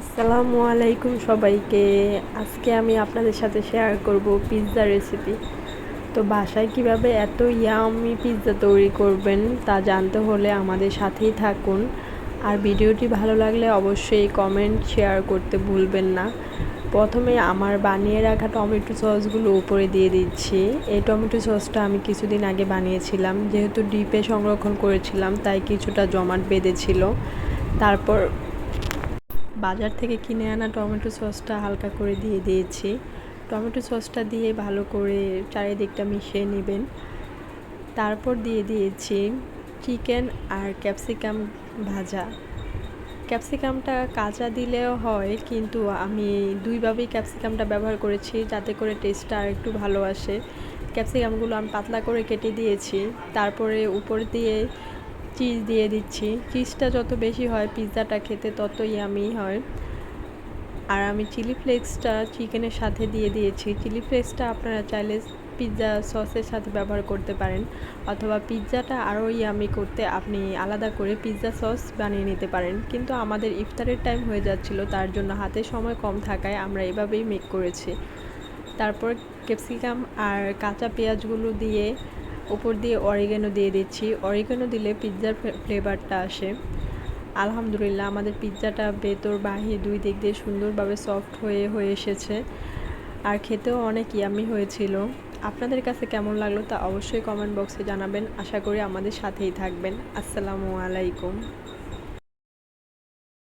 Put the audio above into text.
আসসালামু আলাইকুম সবাইকে। আজকে আমি আপনাদের সাথে শেয়ার করব পিৎজা রেসিপি। তো বাসায় কিভাবে এত ইয়াম্মি পিৎজা তৈরি করবেন তা জানতে হলে আমাদের সাথেই থাকুন। আর ভিডিওটি ভালো লাগলে অবশ্যই কমেন্ট শেয়ার করতে ভুলবেন না। প্রথমে আমার বানিয়ে রাখা টমেটো সসগুলো উপরে দিয়ে দিচ্ছি। এই টমেটো সসটা আমি কিছুদিন আগে বানিয়েছিলাম, যেহেতু ডিপে সংরক্ষণ করেছিলাম তাই কিছুটা জমাট বেঁধেছিল। তারপর বাজার থেকে কিনে আনা টমেটো সসটা হালকা করে দিয়ে দিয়েছি। টমেটো সসটা দিয়ে ভালো করে চারিদিকটা মিশিয়ে নেবেন। তারপর দিয়ে দিয়েছি চিকেন আর ক্যাপসিকাম ভাজা। ক্যাপসিকামটা কাঁচা দিলেও হয়, কিন্তু আমি দুইভাবেই ক্যাপসিকামটা ব্যবহার করেছি যাতে করে টেস্টটা আর একটু ভালো আসে। ক্যাপসিকামগুলো আমি পাতলা করে কেটে দিয়েছি। তারপরে উপর দিয়ে চিজ দিয়ে দিচ্ছি। চিজটা যত বেশি হয় পিৎজাটা খেতে তত ইয়ামি হয়। আর আমি চিলি ফ্লেক্সটা চিকেনের সাথে দিয়ে দিয়েছি। চিলি ফ্লেক্সটা আপনারা চাইলে পিৎজা সসের সাথে ব্যবহার করতে পারেন, অথবা পিৎজাটা আরও ইয়ামি করতে আপনি আলাদা করে পিৎজা সস বানিয়ে নিতে পারেন। কিন্তু আমাদের ইফতারের টাইম হয়ে যাচ্ছিল, তার জন্য হাতে সময় কম থাকায় আমরা এভাবেই মেক করেছি। তারপর ক্যাপসিকাম আর কাঁচা পেঁয়াজগুলো দিয়ে উপর দিয়ে অরিগানো দিয়ে দিচ্ছি। অরিগানো দিলে পিৎজার ফ্লেভারটা আসে। আলহামদুলিল্লাহ, আমাদের পিৎজাটা ভেতর বাহির দুই দিক দিয়ে সুন্দরভাবে সফট হয়ে এসেছে, আর খেতেও অনেক ইয়ামি হয়েছিল। আপনাদের কাছে কেমন লাগলো তা অবশ্যই কমেন্ট বক্সে জানাবেন। আশা করি আমাদের সাথেই থাকবেন। আসসালামু আলাইকুম।